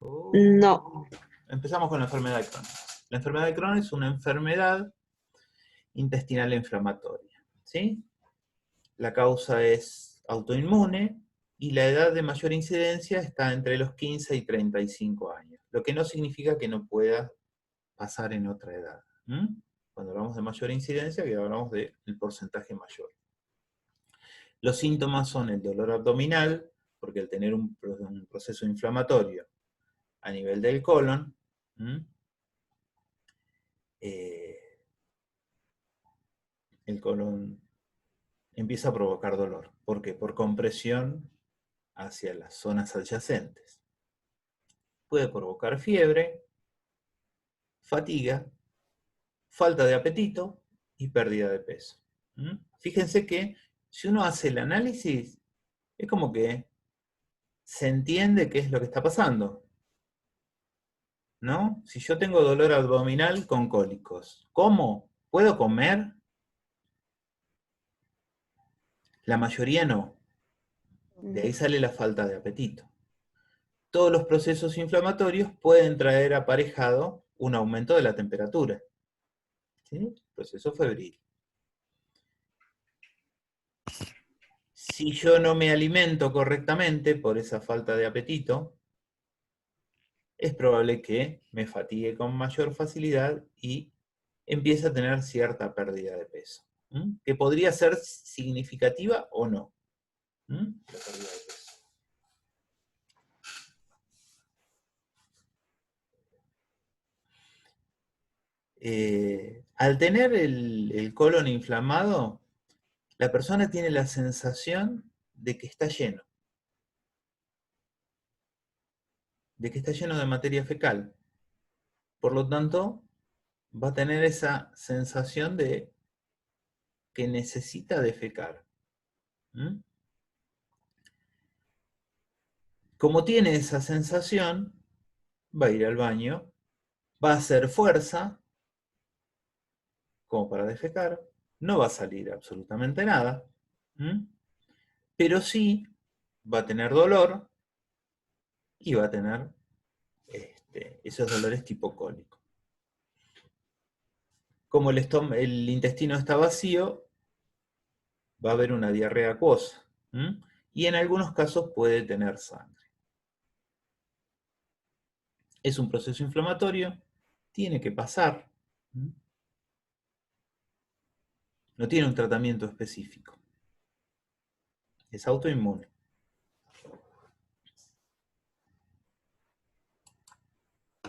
No. Empezamos con la enfermedad de Crohn. La enfermedad de Crohn es una enfermedad intestinal inflamatoria, ¿sí? La causa es autoinmune y la edad de mayor incidencia está entre los 15 y 35 años, lo que no significa que no pueda pasar en otra edad. Cuando hablamos de mayor incidencia, que hablamos del porcentaje mayor. Los síntomas son el dolor abdominal, porque al tener un proceso inflamatorio a nivel del colon, el colon empieza a provocar dolor. ¿Por qué? Por compresión hacia las zonas adyacentes. Puede provocar fiebre, fatiga, falta de apetito y pérdida de peso. Fíjense que si uno hace el análisis, es como que se entiende qué es lo que está pasando, ¿no? Si yo tengo dolor abdominal con cólicos, ¿cómo? ¿Puedo comer? La mayoría no. De ahí sale la falta de apetito. Todos los procesos inflamatorios pueden traer aparejado un aumento de la temperatura, ¿sí? Proceso febril. Si yo no me alimento correctamente por esa falta de apetito, es probable que me fatigue con mayor facilidad y empiece a tener cierta pérdida de peso, que podría ser significativa o no. La pérdida de peso. Al tener el colon inflamado, la persona tiene la sensación de que está lleno, de materia fecal. Por lo tanto, va a tener esa sensación de que necesita defecar. Como tiene esa sensación, va a ir al baño, va a hacer fuerza, como para defecar, no va a salir absolutamente nada, pero sí va a tener dolor y va a tener esos dolores tipo cólico. Como el intestino está vacío, va a haber una diarrea acuosa, y en algunos casos puede tener sangre. Es un proceso inflamatorio, tiene que pasar, no tiene un tratamiento específico, es autoinmune.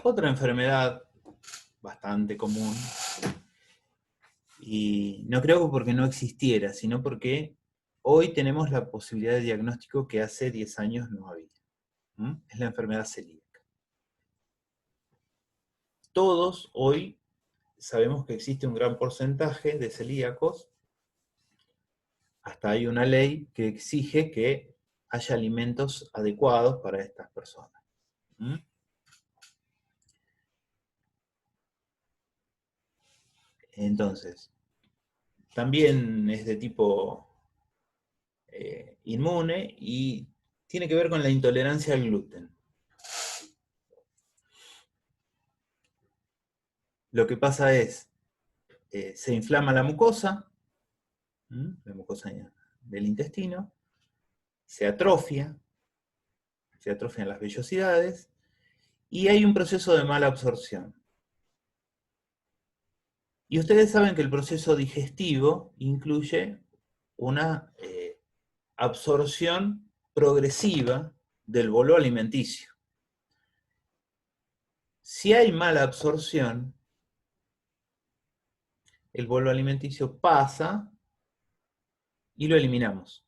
Otra enfermedad bastante común, y no creo que porque no existiera, sino porque hoy tenemos la posibilidad de diagnóstico que hace 10 años no había. Es la enfermedad celíaca. Todos hoy sabemos que existe un gran porcentaje de celíacos, hasta hay una ley que exige que haya alimentos adecuados para estas personas. Entonces, también es de tipo inmune y tiene que ver con la intolerancia al gluten. Lo que pasa es, se inflama la mucosa del intestino, se atrofian las vellosidades y hay un proceso de mala absorción. Y ustedes saben que el proceso digestivo incluye una absorción progresiva del bolo alimenticio. Si hay mala absorción, el bolo alimenticio pasa y lo eliminamos.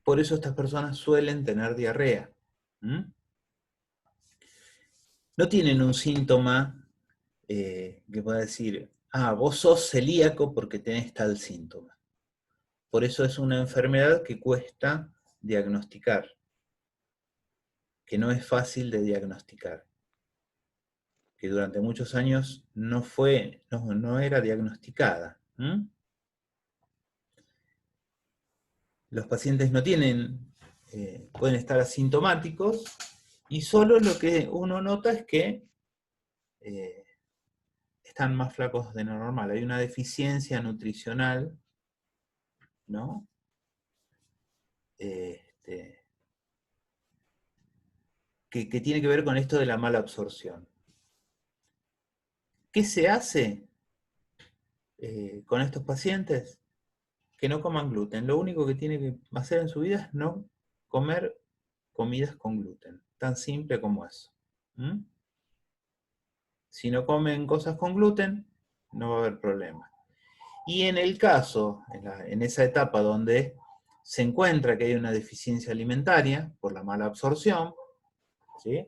Por eso estas personas suelen tener diarrea. No tienen un síntoma que pueda decir, vos sos celíaco porque tenés tal síntoma. Por eso es una enfermedad que cuesta diagnosticar, que no es fácil de diagnosticar, que durante muchos años no era diagnosticada. Los pacientes no tienen pueden estar asintomáticos, y solo lo que uno nota es que están más flacos de lo normal. Hay una deficiencia nutricional, ¿no? Que tiene que ver con esto de la mala absorción. ¿Qué se hace con estos pacientes? Que no coman gluten. Lo único que tiene que hacer en su vida es no comer comidas con gluten. Tan simple como eso. ¿Mm? Si no comen cosas con gluten, no va a haber problema. Y en el caso, en esa etapa donde se encuentra que hay una deficiencia alimentaria por la mala absorción, ¿sí?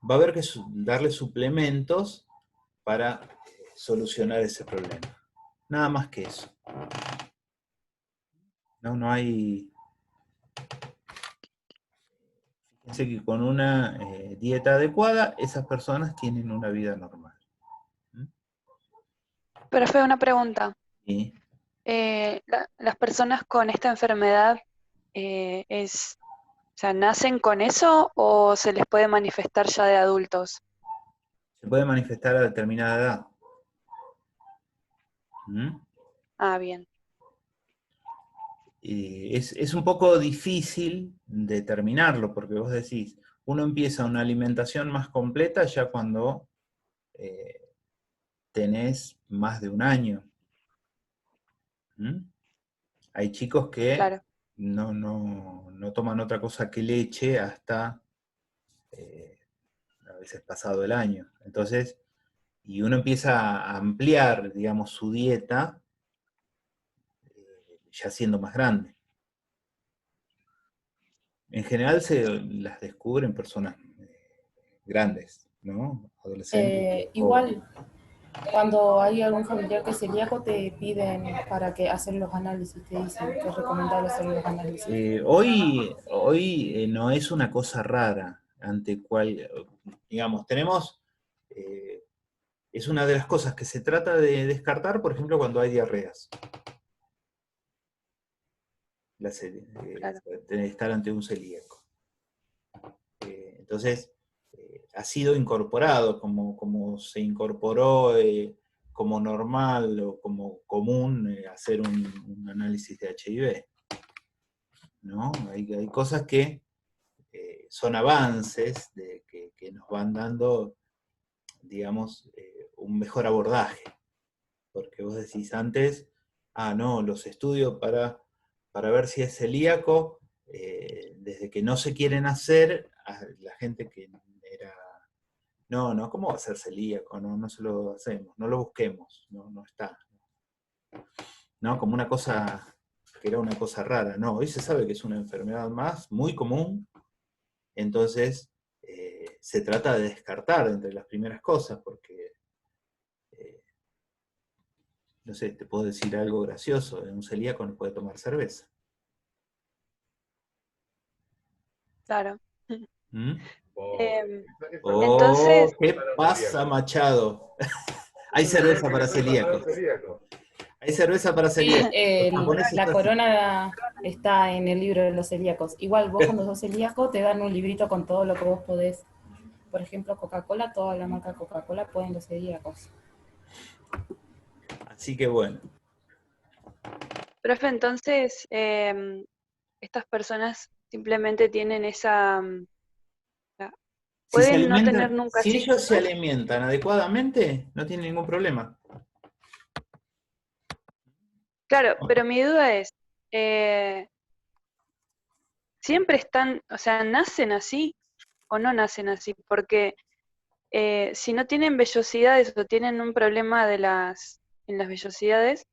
Va a haber que darle suplementos para solucionar ese problema. Nada más que eso. No hay... Fíjense que con una dieta adecuada, esas personas tienen una vida normal. ¿Mm? Profe, una pregunta. ¿Sí? ¿Las personas con esta enfermedad o sea, nacen con eso o se les puede manifestar ya de adultos? Se puede manifestar a determinada edad. ¿Mm? Ah, bien. Es un poco difícil determinarlo, porque vos decís, uno empieza una alimentación más completa ya cuando tenés más de un año. ¿Mm? Hay chicos que Claro. no toman otra cosa que leche hasta a veces pasado el año. Entonces, y uno empieza a ampliar, digamos, su dieta ya siendo más grande. En general se las descubren personas grandes, ¿no? Adolescentes o jóvenes. Igual, cuando hay algún familiar que es celíaco, te piden para que hacer los análisis, te dicen que es recomendable hacer los análisis. Hoy no es una cosa rara, ante cual, digamos, tenemos, es una de las cosas que se trata de descartar, por ejemplo, cuando hay diarreas. Claro. Estar ante un celíaco. Entonces, ha sido incorporado como se incorporó como normal o como común hacer un análisis de HIV, ¿no? Hay cosas que son avances que nos van dando, digamos, un mejor abordaje. Porque vos decís antes, no, los estudios para ver si es celíaco, desde que no se quieren hacer, a la gente que era, no, ¿cómo va a ser celíaco? No se lo hacemos, no lo busquemos, no está. ¿No? Como una cosa, que era una cosa rara. No, hoy se sabe que es una enfermedad más, muy común, entonces se trata de descartar entre las primeras cosas, porque no sé, te puedo decir algo gracioso, un celíaco no puede tomar cerveza. Claro. ¿Mm? Em, Oh, entonces, ¿qué pasa, Machado? Hay cerveza para celíacos. Hay cerveza para Sí, celíacos. Los japoneses la están así. corona está en el libro de los celíacos. Igual vos cuando sos celíaco te dan un librito con todo lo que vos podés. Por ejemplo, Coca-Cola, toda la marca Coca-Cola pueden los celíacos. Así que bueno. profe, entonces, estas personas simplemente tienen esa... sea, Si se pueden no tener alimentan, nunca si ellos se síntomas. alimentan adecuadamente, no tienen ningún problema. Claro, pero mi duda es, eh, ¿siempre están, o sea, nacen así o no nacen así? Porque si no tienen vellosidades o tienen un problema en las vellosidades,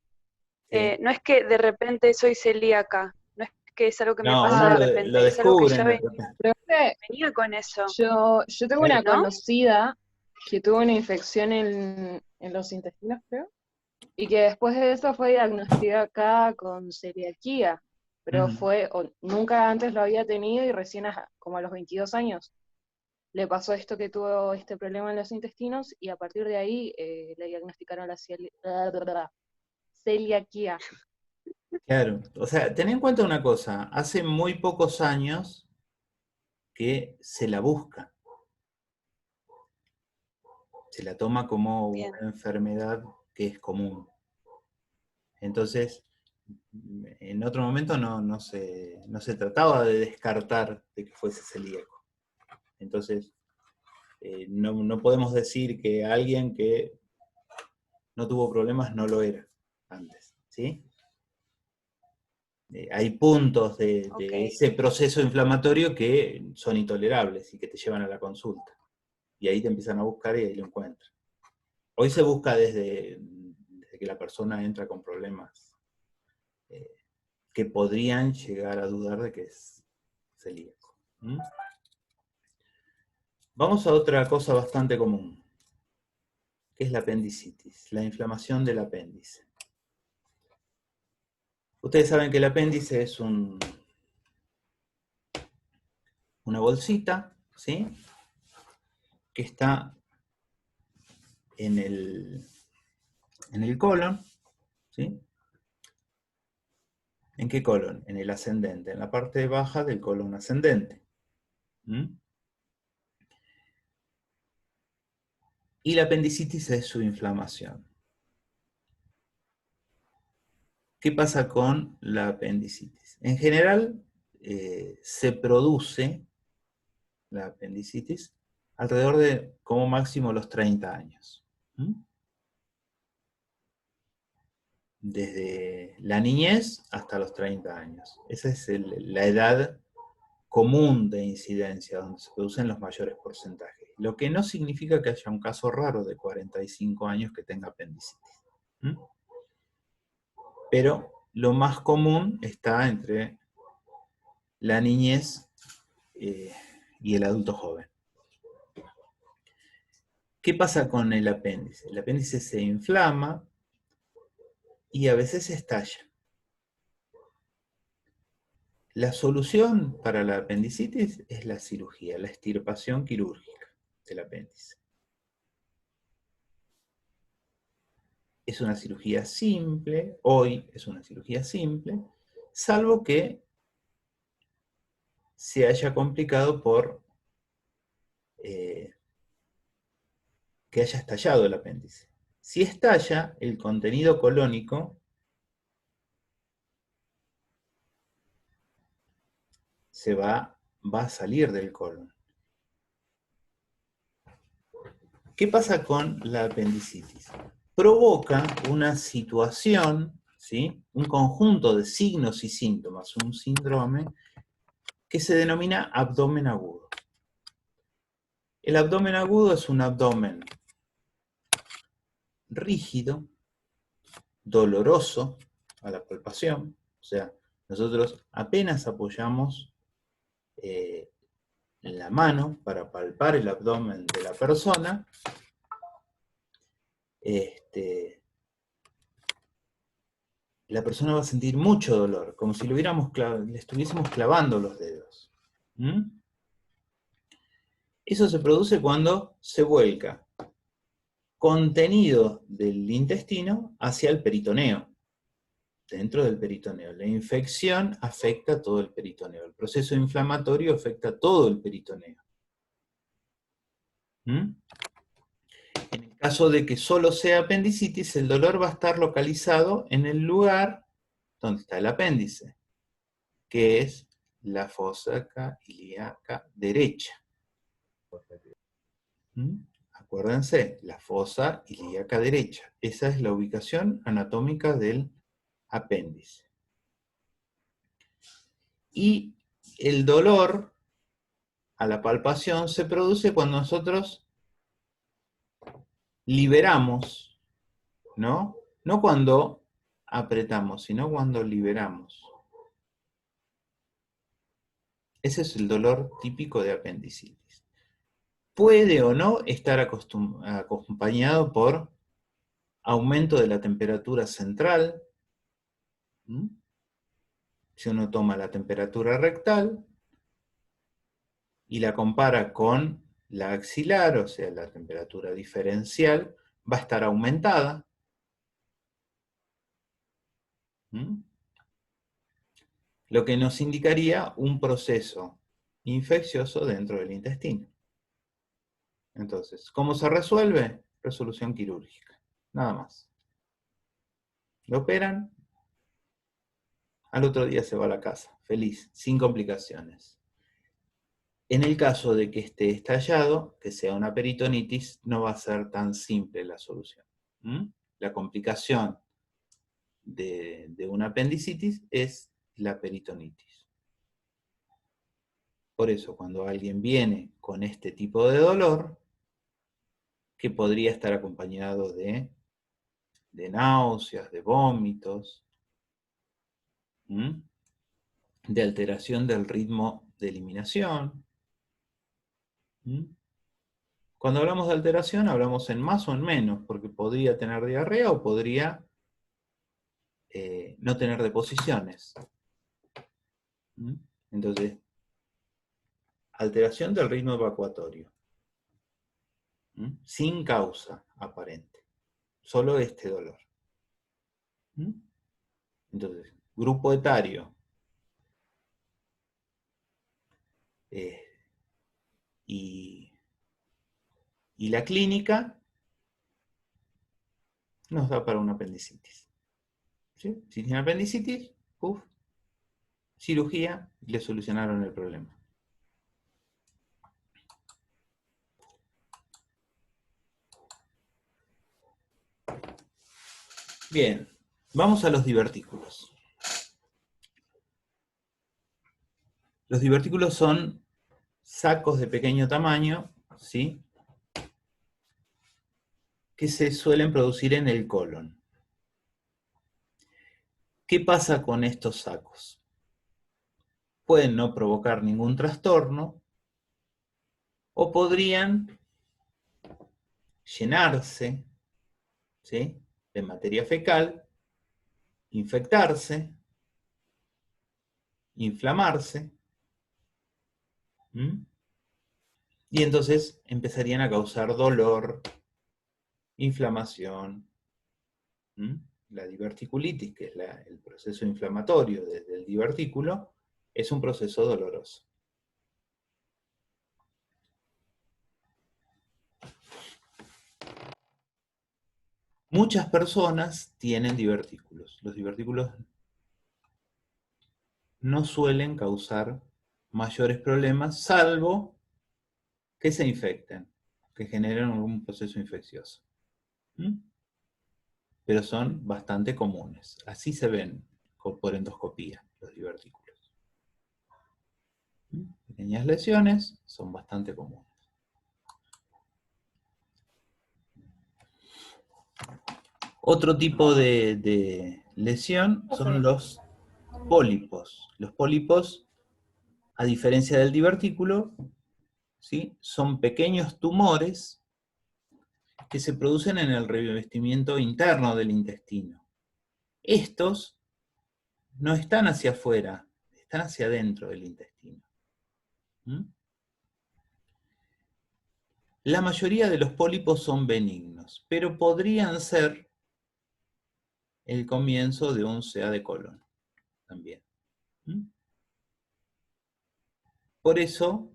Sí. no es que de repente soy celíaca, no es que es algo que me No, pasa uno de lo repente, es algo que descubre ya de repente. Profe, venía con eso, yo tengo una ¿no? conocida que tuvo una infección en los intestinos, creo, y que después de eso fue diagnosticada con celiaquía, pero Ujú. nunca antes lo había tenido y recién como a los 22 años le pasó esto que tuvo este problema en los intestinos y a partir de ahí le diagnosticaron la celiaquía. Claro, o sea, ten en cuenta una cosa, hace muy pocos años que se la busca, se la toma como Bien, una enfermedad que es común. Entonces, en otro momento no se trataba de descartar de que fuese celíaco. Entonces, no podemos decir que alguien que no tuvo problemas no lo era antes, ¿sí? Hay puntos de ok, ese proceso inflamatorio que son intolerables y que te llevan a la consulta. Y ahí te empiezan a buscar y ahí lo encuentran. Hoy se busca desde que la persona entra con problemas eh, que podrían llegar a dudar de que es celíaco. ¿Mm? Vamos a otra cosa bastante común, que es la apendicitis, la inflamación del apéndice. Ustedes saben que el apéndice es una bolsita, ¿sí? Que está en el colon, ¿sí? ¿En qué colon? En el ascendente, en la parte baja del colon ascendente. ¿Mm? Y la apendicitis es su inflamación. ¿Qué pasa con la apendicitis? En general, se produce la apendicitis alrededor de como máximo los 30 años. ¿Mm? Desde la niñez hasta los 30 años. Esa es la edad común de incidencia, donde se producen los mayores porcentajes. Lo que no significa que haya un caso raro de 45 años que tenga apendicitis. ¿Mm? Pero lo más común está entre la niñez y el adulto joven. ¿Qué pasa con el apéndice? El apéndice se inflama y a veces estalla. La solución para la apendicitis es la cirugía, la extirpación quirúrgica del apéndice. Es una cirugía simple, hoy es una cirugía simple, salvo que se haya complicado por que haya estallado el apéndice. Si estalla, el contenido colónico va a salir del colon. ¿Qué pasa con la apendicitis? Provoca una situación, ¿sí? Un conjunto de signos y síntomas, un síndrome que se denomina abdomen agudo. El abdomen agudo es un abdomen rígido, doloroso a la palpación, o sea, nosotros apenas apoyamos la mano para palpar el abdomen de la persona, la persona va a sentir mucho dolor, como si le estuviésemos clavando los dedos. ¿Mm? Eso se produce cuando se vuelca contenido del intestino hacia el peritoneo, dentro del peritoneo. La infección afecta todo el peritoneo, el proceso inflamatorio afecta todo el peritoneo. ¿Mm? En el caso de que solo sea apendicitis, el dolor va a estar localizado en el lugar donde está el apéndice, que es la fosa ilíaca derecha. ¿Mm? Acuérdense, la fosa ilíaca derecha. Esa es la ubicación anatómica del apéndice. Y el dolor a la palpación se produce cuando nosotros liberamos, ¿no? No cuando apretamos, sino cuando liberamos. Ese es el dolor típico de apendicitis. Puede o no estar acompañado por aumento de la temperatura central. ¿Mm? Si uno toma la temperatura rectal y la compara con la axilar, o sea, la temperatura diferencial, va a estar aumentada. ¿Mm? lo que nos indicaría un proceso infeccioso dentro del intestino. Entonces, ¿cómo se resuelve? Resolución quirúrgica, nada más. Lo operan, al otro día se va a la casa, feliz, sin complicaciones. En el caso de que esté estallado, que sea una peritonitis, no va a ser tan simple la solución. La complicación de una apendicitis es la peritonitis. Por eso, cuando alguien viene con este tipo de dolor, que podría estar acompañado de náuseas, de vómitos, de alteración del ritmo de eliminación. Cuando hablamos de alteración, hablamos en más o en menos, porque podría tener diarrea o podría no tener deposiciones. Entonces, alteración del ritmo evacuatorio, sin causa aparente, solo este dolor. Entonces, grupo etario y la clínica nos da para una apendicitis. ¿Sí? Si tiene apendicitis, cirugía, le solucionaron el problema. Bien, vamos a los divertículos. Los divertículos son sacos de pequeño tamaño, ¿sí?, que se suelen producir en el colon. ¿Qué pasa con estos sacos? Pueden no provocar ningún trastorno o podrían llenarse, ¿sí?, de materia fecal, infectarse, inflamarse, y entonces empezarían a causar dolor, inflamación. La diverticulitis, que es el proceso inflamatorio desde el divertículo, es un proceso doloroso. Muchas personas tienen divertículos. Los divertículos no suelen causar mayores problemas, salvo que se infecten, que generen algún proceso infeccioso. Pero son bastante comunes. Así se ven por endoscopía los divertículos. Pequeñas lesiones son bastante comunes. Otro tipo de lesión son los pólipos. Los pólipos, a diferencia del divertículo, ¿sí?, son pequeños tumores que se producen en el revestimiento interno del intestino. Estos no están hacia afuera, están hacia adentro del intestino. La mayoría de los pólipos son benignos, pero podrían ser el comienzo de un CA de colon también. Por eso,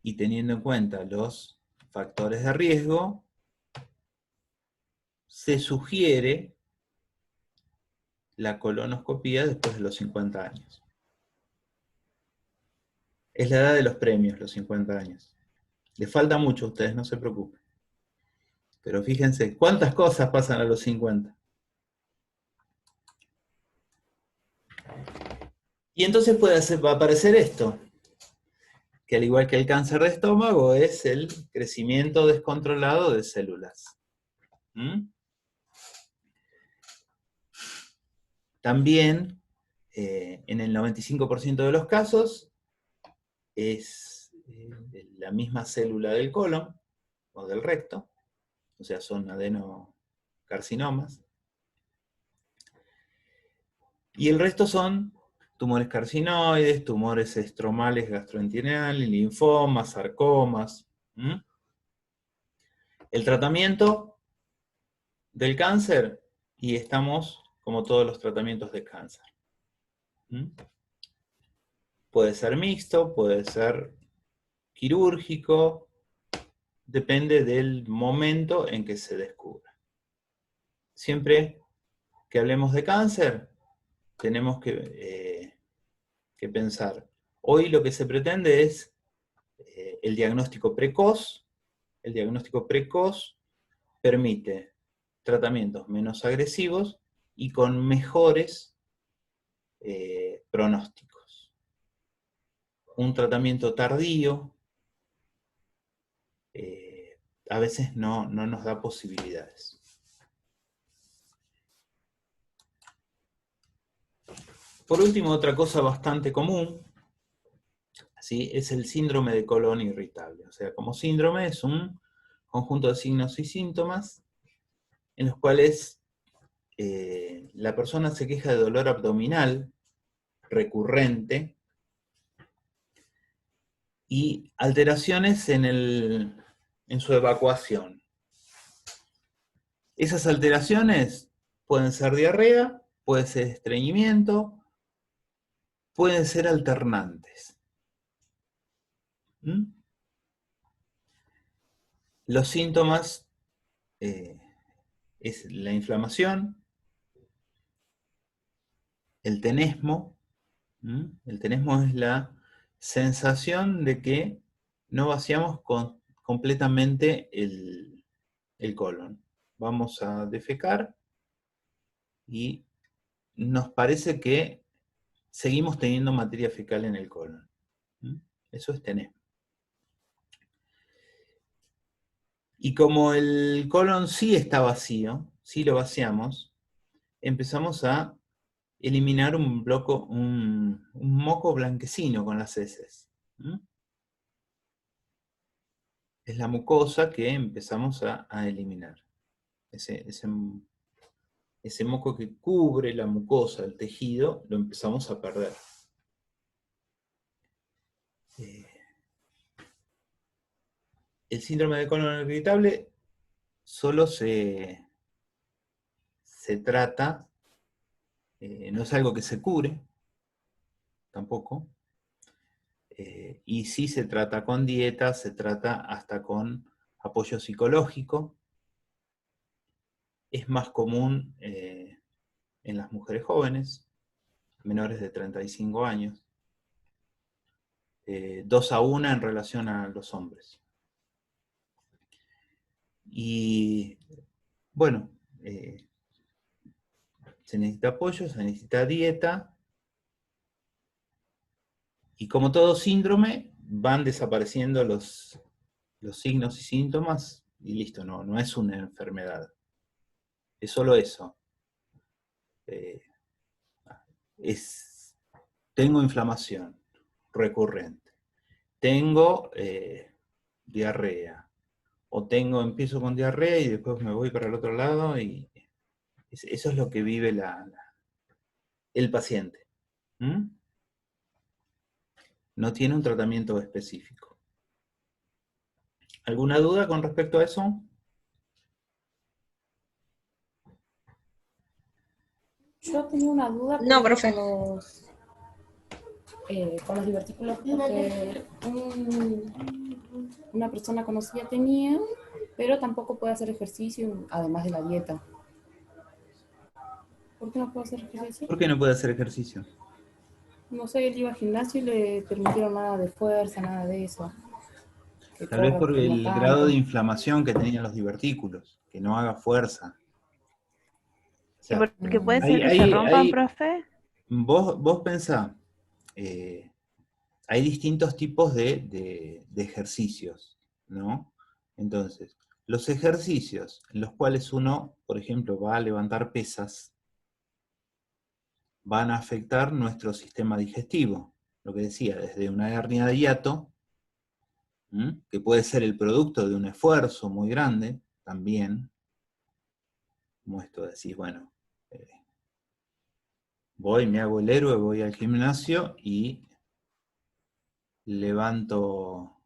y teniendo en cuenta los factores de riesgo, se sugiere la colonoscopía después de los 50 años. Es la edad de los premios, los 50 años. Les falta mucho a ustedes, no se preocupen. Pero fíjense, ¿cuántas cosas pasan a los 50? Y entonces va a aparecer esto, que al igual que el cáncer de estómago, es el crecimiento descontrolado de células. También, en el 95% de los casos, es la misma célula del colon o del recto, o sea, son adenocarcinomas. Y el resto son tumores carcinoides, tumores estromales gastrointestinales, linfomas, sarcomas. El tratamiento del cáncer, y estamos como todos los tratamientos de cáncer. ¿Mm? Puede ser mixto, puede ser quirúrgico, depende del momento en que se descubra. Siempre que hablemos de cáncer, tenemos que pensar. Hoy lo que se pretende es el diagnóstico precoz. El diagnóstico precoz permite tratamientos menos agresivos y con mejores pronósticos. Un tratamiento tardío a veces no nos da posibilidades. Por último, otra cosa bastante común, ¿sí?, es el síndrome de colon irritable. O sea, como síndrome es un conjunto de signos y síntomas en los cuales la persona se queja de dolor abdominal recurrente y alteraciones en su evacuación. Esas alteraciones pueden ser diarrea, puede ser estreñimiento, pueden ser alternantes. ¿Mm? Los síntomas es la inflamación, el tenesmo. ¿Mm? El tenesmo es la sensación de que no vaciamos completamente el colon. Vamos a defecar y nos parece que seguimos teniendo materia fecal en el colon. ¿Mm? Eso es tenesmo. Y como el colon sí está vacío, sí lo vaciamos, empezamos a eliminar un moco blanquecino con las heces. ¿Mm? Es la mucosa que empezamos a eliminar. Ese moco que cubre la mucosa, el tejido, lo empezamos a perder. El síndrome de colon irritable solo se trata, no es algo que se cure, tampoco, y sí se trata con dieta, se trata hasta con apoyo psicológico. Es más común en las mujeres jóvenes, menores de 35 años, 2 a 1 en relación a los hombres. Y bueno, se necesita apoyo, se necesita dieta, y como todo síndrome, van desapareciendo los signos y síntomas, y listo, no es una enfermedad. Es solo eso. Tengo inflamación recurrente, tengo diarrea, o empiezo con diarrea y después me voy para el otro lado, y eso es lo que vive el paciente. ¿Mm? No tiene un tratamiento específico. ¿Alguna duda con respecto a eso? Yo tenía una duda No, profe. Con los divertículos, porque una persona conocida tenía, pero tampoco puede hacer ejercicio, además de la dieta. ¿Por qué no puede hacer ejercicio? ¿Por qué no puede hacer ejercicio? No sé, él iba al gimnasio y le permitieron nada de fuerza, nada de eso. Tal vez por el grado de inflamación que tenían los divertículos, que no haga fuerza. O sea, ¿Y porque puede ser que se rompan, profe? Vos pensá, hay distintos tipos de ejercicios, ¿no? Entonces, los ejercicios en los cuales uno, por ejemplo, va a levantar pesas, van a afectar nuestro sistema digestivo. Lo que decía, desde una hernia de hiato, que puede ser el producto de un esfuerzo muy grande, también, como esto de decir, bueno, me hago el héroe, voy al gimnasio y levanto